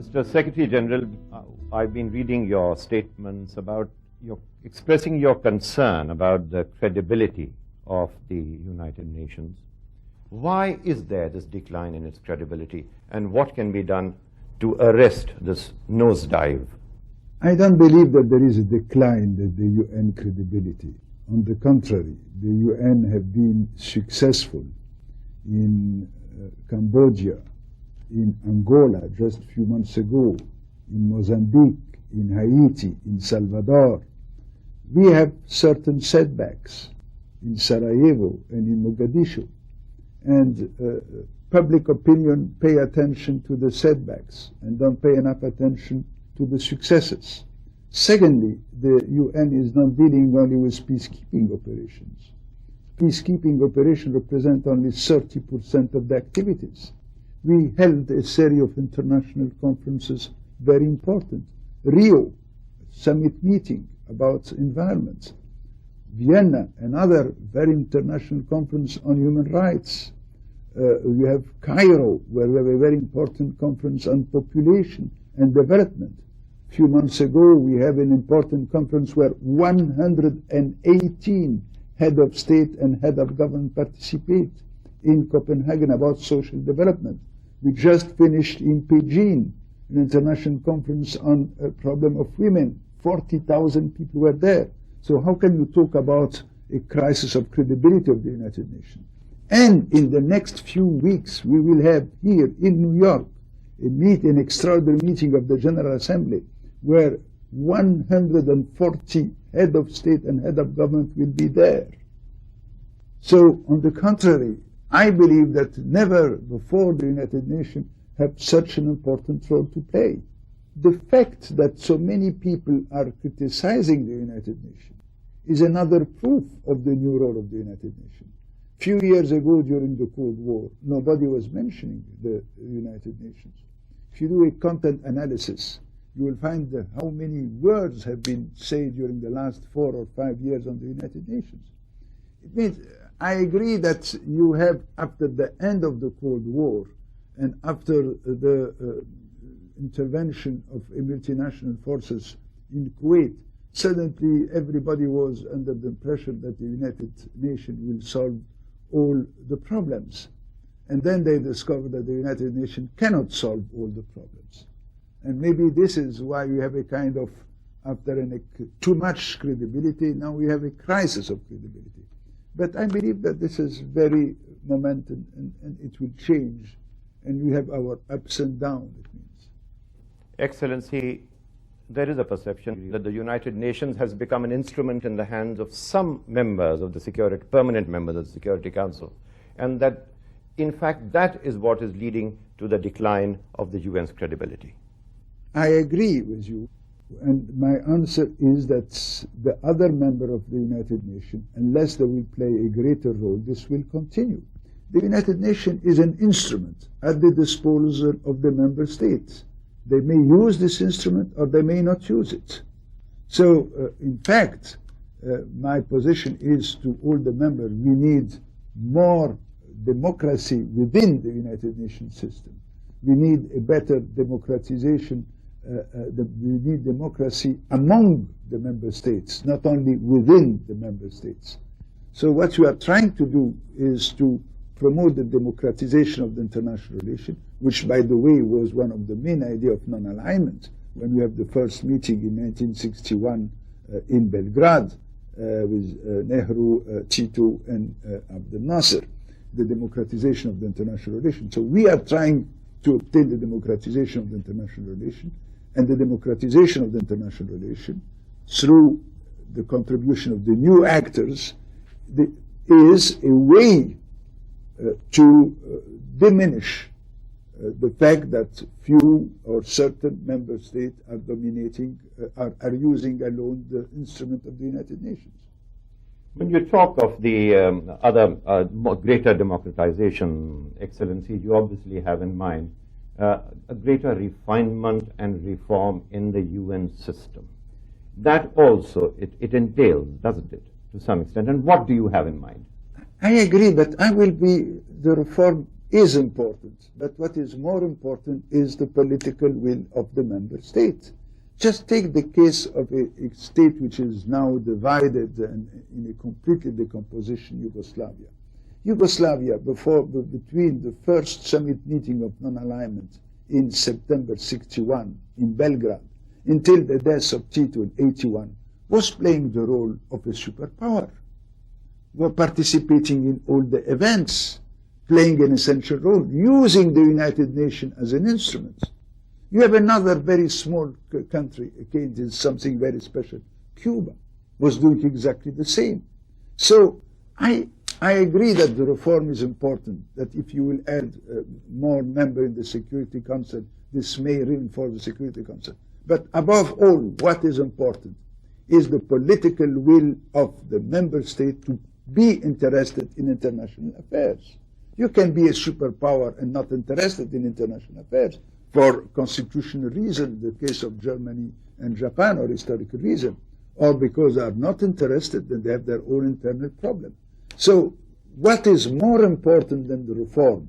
Mr. Secretary General, I've been reading your statements about expressing your concern about the credibility of the United Nations. Why is there this decline in its credibility, and what can be done to arrest this nosedive? I don't believe that there is a decline in the UN credibility. On the contrary, the UN have been successful in Cambodia, in Angola just a few months ago, in Mozambique, in Haiti, in Salvador. We have certain setbacks in Sarajevo and in Mogadishu, and public opinion pay attention to the setbacks and don't pay enough attention to the successes. Secondly, the UN is not dealing only with peacekeeping operations. Peacekeeping operations represent only 30% of the activities. We held a series of international conferences, very important. Rio, summit meeting about environment. Vienna, another very international conference on human rights. We have Cairo, where we have a very important conference on population and development. A few months ago, we have an important conference where 118 head of state and head of government participate in Copenhagen about social development. We just finished in Beijing an international conference on a problem of women. 40,000 people were there. So how can you talk about a crisis of credibility of the United Nations? And in the next few weeks, we will have here in New York an extraordinary meeting of the General Assembly where 140 head of state and head of government will be there. So on the contrary, I believe that never before the United Nations have such an important role to play. The fact that so many people are criticizing the United Nations is another proof of the new role of the United Nations. Few years ago during the Cold War, nobody was mentioning the United Nations. If you do a content analysis, you will find how many words have been said during the last 4 or 5 years on the United Nations. It means, I agree that you have, after the end of the Cold War and after the intervention of multinational forces in Kuwait, suddenly everybody was under the impression that the United Nations will solve all the problems. And then they discovered that the United Nations cannot solve all the problems. And maybe this is why we have a kind of, after too much credibility, now we have a crisis of credibility. But I believe that this is very momentum and it will change. And we have our ups and downs, it means. Excellency, there is a perception that the United Nations has become an instrument in the hands of some members of the permanent members of the Security Council, and that, in fact, that is what is leading to the decline of the UN's credibility. I agree with you, and my answer is that the other member of the United Nations, unless they will play a greater role, this will continue. The United Nations is an instrument at the disposal of the member states. They may use this instrument or they may not use it. So, in fact, my position is to all the members, we need more democracy within the United Nations system. We need a better democratization. We need democracy among the member states, not only within the member states. So what we are trying to do is to promote the democratization of the international relation, which, by the way, was one of the main ideas of non-alignment when we have the first meeting in 1961 in Belgrade with Nehru, Tito, and Abdel Nasser, the democratization of the international relation. So we are trying to obtain the democratization of the international relation, and the democratization of the international relation through the contribution of the new actors is a way to diminish the fact that few or certain member states are dominating, are using alone the instrument of the United Nations. When you talk of the other greater democratization, Excellency, you obviously have in mind a greater refinement and reform in the UN system. That also, it entails, doesn't it, to some extent? And what do you have in mind? I agree, but I will be the reform is important, but what is more important is the political will of the member state. Just take the case of a state which is now divided and in a completely decomposition, Yugoslavia. Yugoslavia, between the first summit meeting of non-alignment in September 61 in Belgrade until the death of Tito in 81, was playing the role of a superpower, were participating in all the events, playing an essential role, using the United Nations as an instrument. You have another very small country, okay, did something very special. Cuba was doing exactly the same. So I agree that the reform is important, that if you will add more members in the Security Council, this may reinforce the Security Council. But above all, what is important is the political will of the member state to be interested in international affairs. You can be a superpower and not interested in international affairs for constitutional reason, the case of Germany and Japan, or historical reason, or because they are not interested and they have their own internal problem. So what is more important than the reform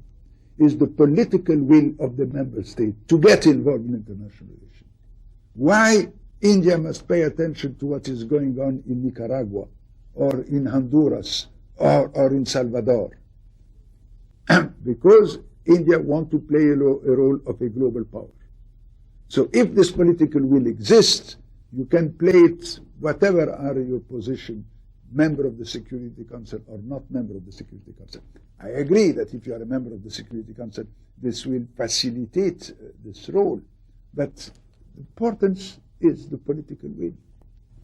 is the political will of the member state to get involved in international relations. Why India must pay attention to what is going on in Nicaragua or in Honduras or in Salvador? Because India wants to play a role of a global power. So if this political will exists, you can play it, whatever are your position, member of the Security Council or not member of the Security Council. I agree that if you are a member of the Security Council, this will facilitate this role. But the importance is the political will.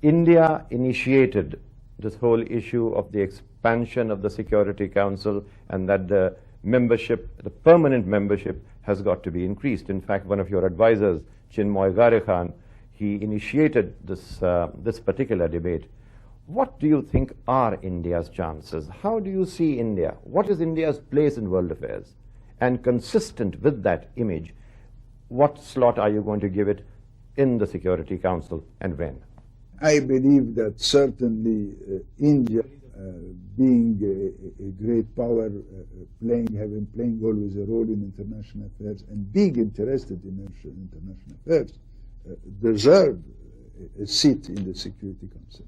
India initiated this whole issue of the expansion of the Security Council, and that the membership, the permanent membership, has got to be increased. In fact, one of your advisors, Chinmoy Garekhan, he initiated this particular debate. What do you think are India's chances? How do you see India? What is India's place in world affairs? And consistent with that image, what slot are you going to give it in the Security Council, and when? I believe that certainly India, being a great power, playing always a role in international affairs and being interested in international affairs, deserve a seat in the Security Council.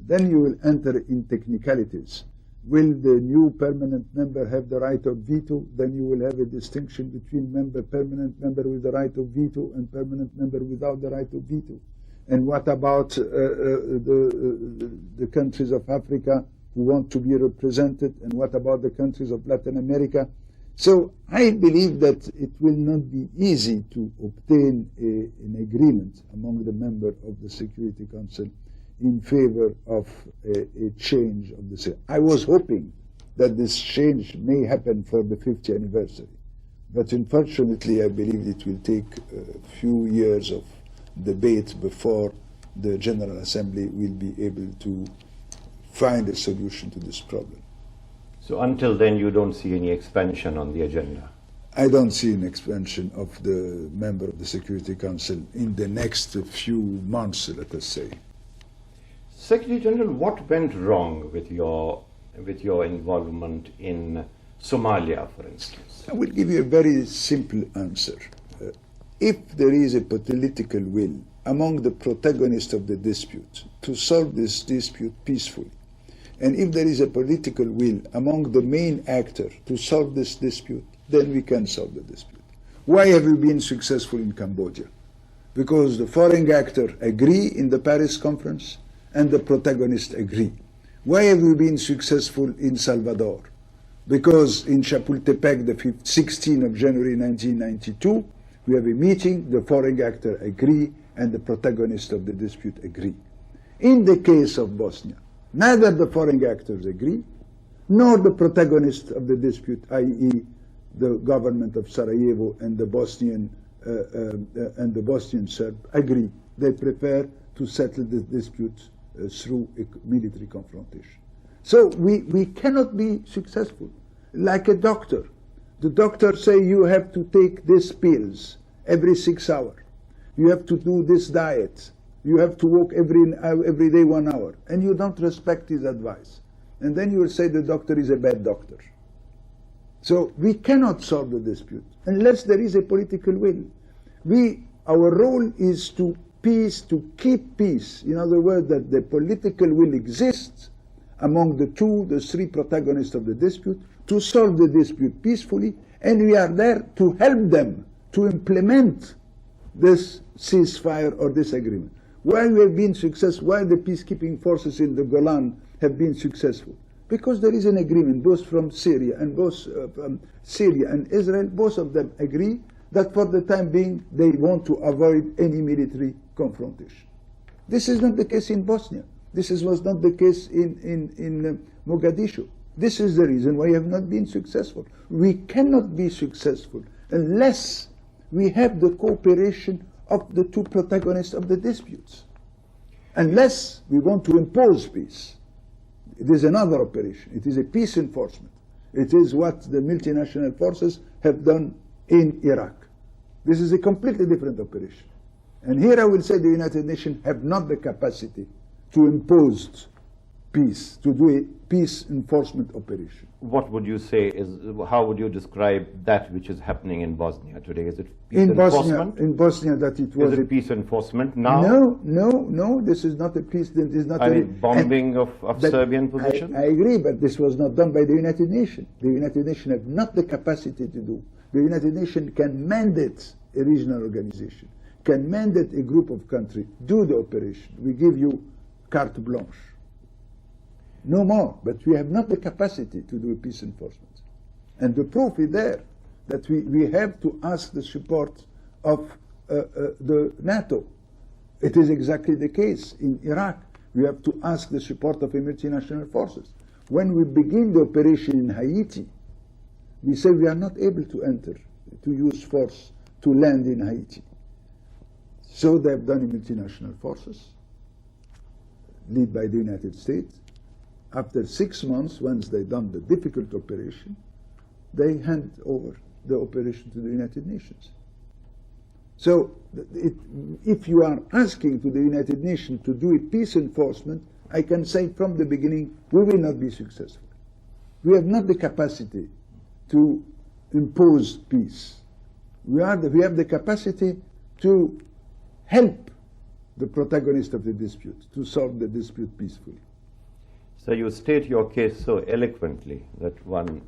Then you will enter in technicalities. Will the new permanent member have the right of veto? Then you will have a distinction between permanent member with the right of veto and permanent member without the right of veto. And what about the countries of Africa who want to be represented? And what about the countries of Latin America? So I believe that it will not be easy to obtain an agreement among the members of the Security Council in favor of a change of the system. I was hoping that this change may happen for the 50th anniversary, but unfortunately I believe it will take a few years of debate before the General Assembly will be able to find a solution to this problem. So until then you don't see any expansion on the agenda? I don't see an expansion of the member of the Security Council in the next few months, let us say. Secretary General, what went wrong with your involvement in Somalia, for instance? I will give you a very simple answer. If there is a political will among the protagonists of the dispute to solve this dispute peacefully, and if there is a political will among the main actors to solve this dispute, then we can solve the dispute. Why have we been successful in Cambodia? Because the foreign actors agree in the Paris conference and the protagonists agree. Why have we been successful in Salvador? Because in Chapultepec, the 16th of January 1992, we have a meeting, the foreign actors agree, and the protagonists of the dispute agree. In the case of Bosnia, neither the foreign actors agree, nor the protagonists of the dispute, i.e. the government of Sarajevo and the Bosnian Serbs, agree. They prefer to settle the dispute through a military confrontation. So we cannot be successful. Like a doctor. The doctor say you have to take these pills every 6 hours. You have to do this diet. You have to walk every day 1 hour. And you don't respect his advice. And then you will say the doctor is a bad doctor. So we cannot solve the dispute unless there is a political will. Our role is to keep peace. In other words, that the political will exists among the three protagonists of the dispute to solve the dispute peacefully, and we are there to help them to implement this ceasefire or this agreement. Why we have been successful, why the peacekeeping forces in the Golan have been successful? Because there is an agreement, both from Syria and Israel, both of them agree that for the time being they want to avoid any military confrontation. This is not the case in Bosnia. This was not the case in Mogadishu. This is the reason why we have not been successful. We cannot be successful unless we have the cooperation of the two protagonists of the disputes. Unless we want to impose peace. It is another operation. It is a peace enforcement. It is what the multinational forces have done in Iraq. This is a completely different operation. And here I will say the United Nations have not the capacity to impose peace, to do a peace enforcement operation. What would you say how would you describe that which is happening in Bosnia today? Is it peace enforcement? In Bosnia that it was... Is it peace enforcement now? No, this is not a peace, this is not bombing of Serbian positions? I agree, but this was not done by the United Nations. The United Nations have not the capacity to do. The United Nations can mandate a regional organization, can mandate a group of countries, do the operation. We give you carte blanche. No more, but we have not the capacity to do a peace enforcement. And the proof is there, that we have to ask the support of the NATO. It is exactly the case in Iraq. We have to ask the support of the multinational forces. When we begin the operation in Haiti, we say we are not able to enter, to use force to land in Haiti. So they have done multinational forces, led by the United States. After 6 months, once they've done the difficult operation, they hand over the operation to the United Nations. So if you are asking to the United Nations to do a peace enforcement, I can say from the beginning, we will not be successful. We have not the capacity to impose peace. We have the capacity to help the protagonist of the dispute, to solve the dispute peacefully. So you state your case so eloquently that one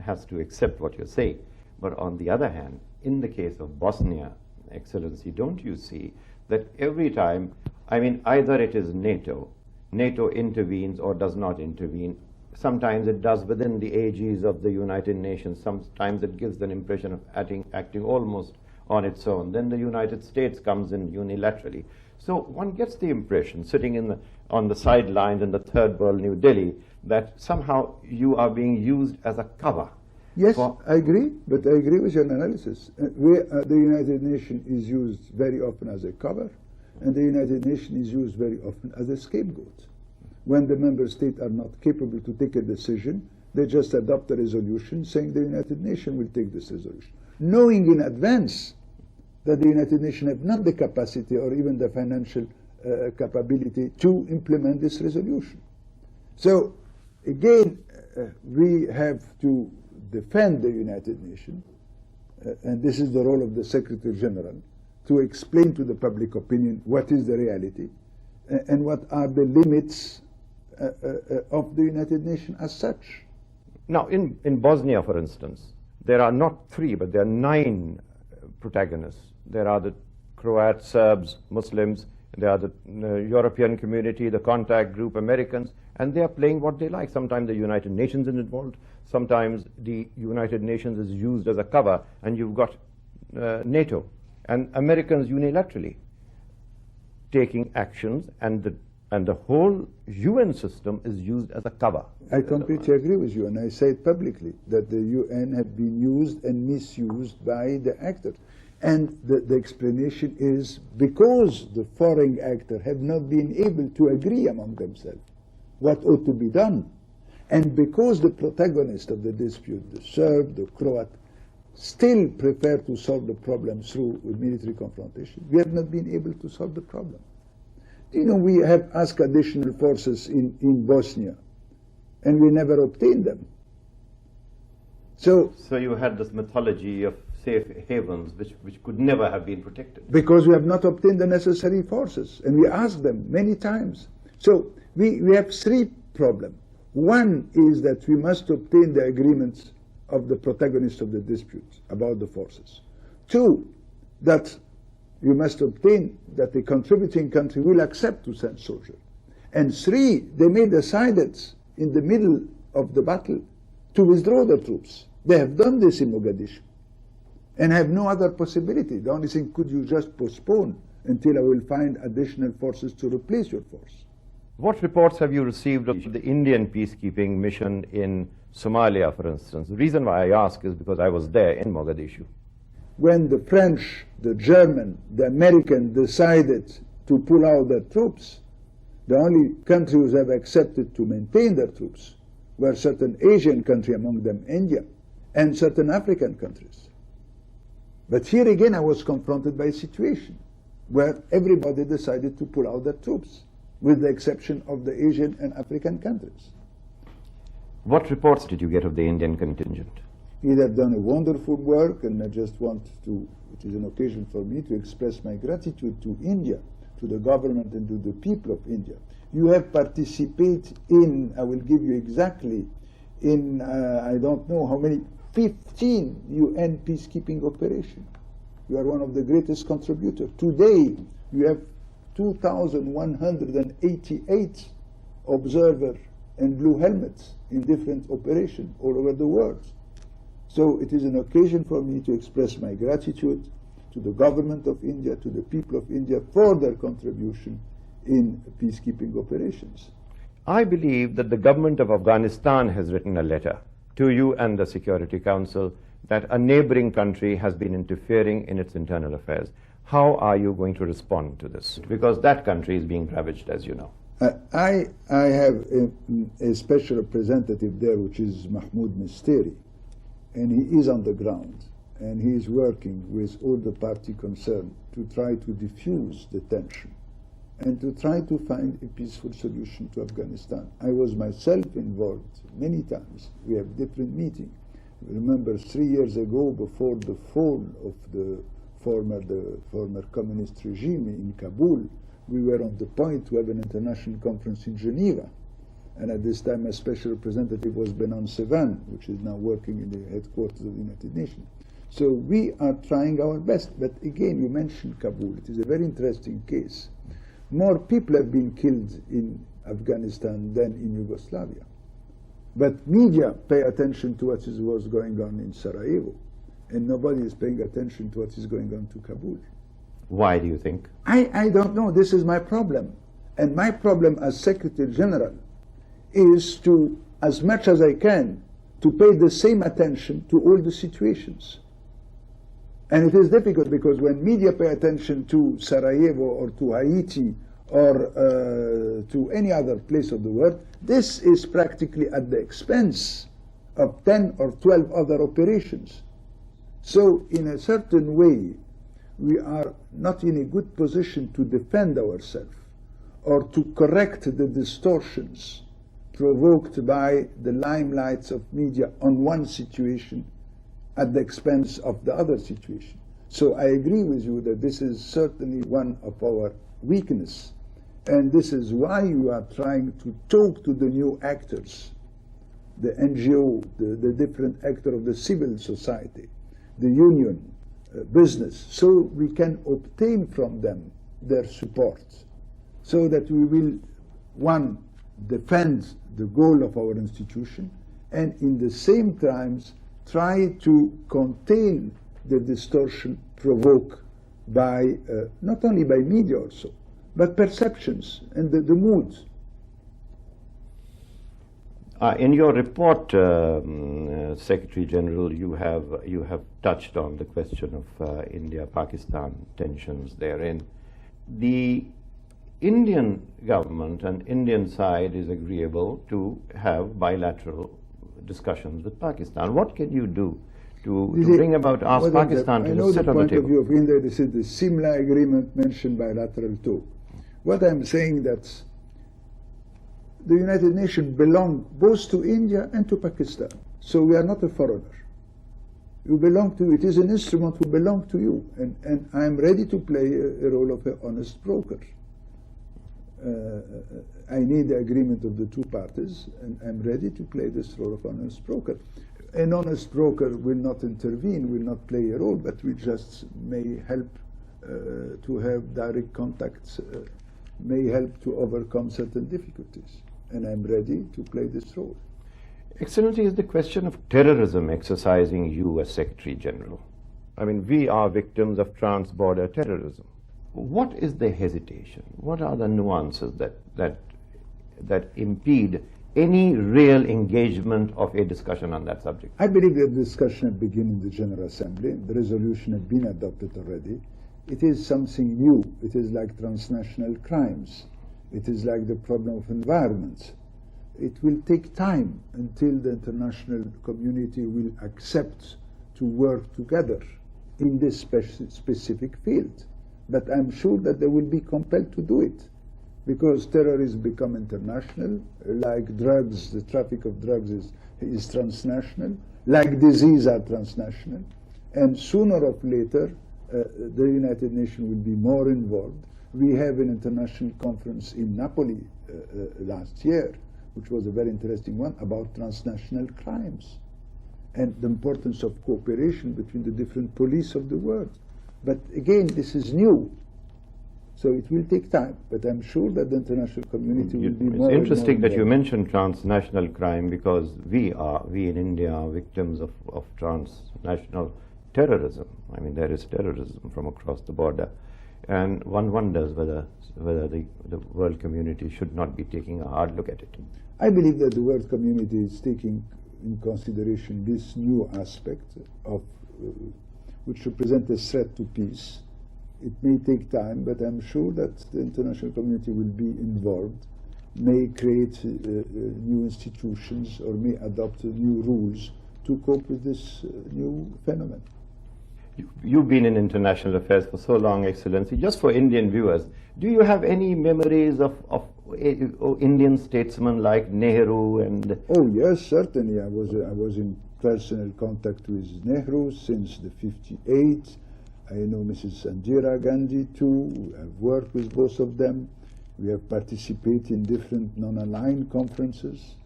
has to accept what you say. But on the other hand, in the case of Bosnia, Excellency, don't you see that every time, either it is NATO intervenes or does not intervene. Sometimes it does within the aegis of the United Nations. Sometimes it gives an impression of acting almost on its own. Then the United States comes in unilaterally. So one gets the impression, sitting on the sidelines in the third world, New Delhi, that somehow you are being used as a cover. Yes, I agree, but I agree with your analysis. The United Nations is used very often as a cover, and the United Nations is used very often as a scapegoat. When the member states are not capable to take a decision, they just adopt a resolution saying the United Nations will take this resolution, knowing in advance that the United Nations have not the capacity or even the financial capability to implement this resolution. So again, we have to defend the United Nations, and this is the role of the Secretary General, to explain to the public opinion what is the reality and what are the limits of the United Nations as such. Now, in Bosnia, for instance, there are not 3, but there are 9 protagonists. There are the Croats, Serbs, Muslims, there are the European community, the contact group, Americans, and they are playing what they like. Sometimes the United Nations is involved, sometimes the United Nations is used as a cover, and you've got NATO and Americans unilaterally taking actions, and the whole UN system is used as a cover. I completely agree with you, and I say it publicly, that the UN have been used and misused by the actors. And the explanation is because the foreign actors have not been able to agree among themselves what ought to be done, and because the protagonists of the dispute, the Serb, the Croat, still prefer to solve the problem through military confrontation, we have not been able to solve the problem. You know, we have asked additional forces in Bosnia, and we never obtained them. So you had this mythology of safe havens which could never have been protected. Because we have not obtained the necessary forces, and we asked them many times. So we have three problems. One is that we must obtain the agreements of the protagonists of the dispute about the forces. Two, that you must obtain that the contributing country will accept to send soldiers. And three, they may decide in the middle of the battle to withdraw the troops. They have done this in Mogadishu and have no other possibility. The only thing, could you just postpone until I will find additional forces to replace your force? What reports have you received of the Indian peacekeeping mission in Somalia, for instance? The reason why I ask is because I was there in Mogadishu. When the French, the German, the American decided to pull out their troops, the only countries who have accepted to maintain their troops were certain Asian countries, among them India, and certain African countries. But here again I was confronted by a situation where everybody decided to pull out their troops, with the exception of the Asian and African countries. What reports did you get of the Indian contingent? They have done a wonderful work, and I just want to, it is an occasion for me to express my gratitude to India, to the government and to the people of India. You have participated in, I will give you exactly, in I don't know how many, 15 UN peacekeeping operations. You are one of the greatest contributors. Today, you have 2,188 observers and blue helmets in different operations all over the world. So it is an occasion for me to express my gratitude to the government of India, to the people of India, for their contribution in peacekeeping operations. I believe that the government of Afghanistan has written a letter to you and the Security Council that a neighboring country has been interfering in its internal affairs. How are you going to respond to this? Because that country is being ravaged, as you know. I have a special representative there, which is Mahmoud Misteri, and he is on the ground, and he is working with all the party concerned to try to diffuse the tension and to try to find a peaceful solution to Afghanistan. I was myself involved many times. We have different meetings. Remember 3 years ago, before the fall of the former communist regime in Kabul, we were on the point to have an international conference in Geneva. And at this time, a special representative was Benon Sevan, which is now working in the headquarters of the United Nations. So we are trying our best. But again, you mentioned Kabul. It is a very interesting case. More people have been killed in Afghanistan than in Yugoslavia. But media pay attention to what was going on in Sarajevo, and nobody is paying attention to what is going on to Kabul. Why do you think? I don't know. This is my problem. And my problem as Secretary General is to, as much as I can, to pay the same attention to all the situations. And it is difficult because when media pay attention to Sarajevo or to Haiti or to any other place of the world, this is practically at the expense of 10 or 12 other operations. So in a certain way, we are not in a good position to defend ourselves or to correct the distortions provoked by the limelights of media on one situation at the expense of the other situation. So I agree with you that this is certainly one of our weaknesses, and this is why you are trying to talk to the new actors, the NGO, the different actors of the civil society, the union, business, so we can obtain from them their support, so that we will, one, defend the goal of our institution, and in the same times try to contain the distortion provoked by, not only by media also, but perceptions and the moods. In your report, Secretary General, you have touched on the question of India-Pakistan tensions therein. The Indian government and Indian side is agreeable to have bilateral discussions with Pakistan. What can you do to bring about, ask Pakistan to sit on the table? I know the point of view of India. This is the Simla agreement mentioned bilateral talk. What I'm saying that the United Nations belong both to India and to Pakistan. So we are not a foreigner. You belong to, it is an instrument who belong to you, and I am ready to play a role of an honest broker. I need the agreement of the two parties, and I'm ready to play this role of honest broker. An honest broker will not intervene, will not play a role, but we just may help to have direct contacts, may help to overcome certain difficulties, and I'm ready to play this role. Excellency, is the question of terrorism exercising you as Secretary General? I mean, we are victims of trans-border terrorism. What is the hesitation? What are the nuances that impede any real engagement of a discussion on that subject? I believe that the discussion had begun in the General Assembly. The resolution had been adopted already. It is something new. It is like transnational crimes. It is like the problem of environment. It will take time until the international community will accept to work together in this specific field. But I'm sure that they will be compelled to do it, because terrorism become international, like drugs, the traffic of drugs is transnational, like disease are transnational, and sooner or later the United Nations will be more involved. We have an international conference in Napoli last year, which was a very interesting one, about transnational crimes and the importance of cooperation between the different police of the world. But again, this is new, so it will take time. But I'm sure that the international community will be more. It's interesting that you mentioned transnational crime, because we in India are victims of transnational terrorism. I mean, there is terrorism from across the border, and one wonders whether the world community should not be taking a hard look at it. I believe that the world community is taking in consideration this new aspect of which represent a threat to peace. It may take time, but I'm sure that the international community will be involved, may create new institutions or may adopt new rules to cope with this new phenomenon. You've been in international affairs for so long, Excellency. Just for Indian viewers, do you have any memories of Indian statesmen like Nehru and... Oh yes, certainly. I was in personal contact with Nehru since the 58. I know Mrs. Indira Gandhi too. I've worked with both of them. We have participated in different non-aligned conferences.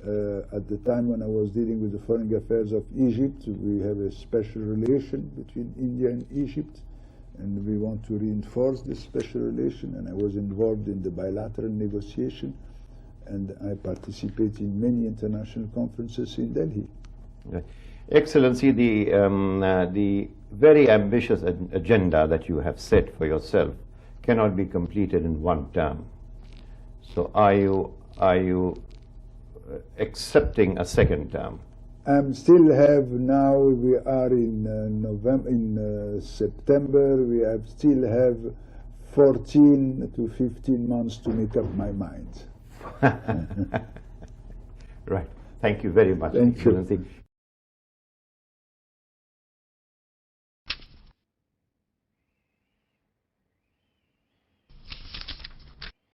At the time when I was dealing with the foreign affairs of Egypt, we have a special relation between India and Egypt, and we want to reinforce this special relation, and I was involved in the bilateral negotiation, and I participate in many international conferences in Delhi. Excellency, the very ambitious agenda that you have set for yourself cannot be completed in one term. So are you accepting a second term? Still have now, we are in September, still have 14 to 15 months to make up my mind. Right. Thank you very much, Thank Excellency. you.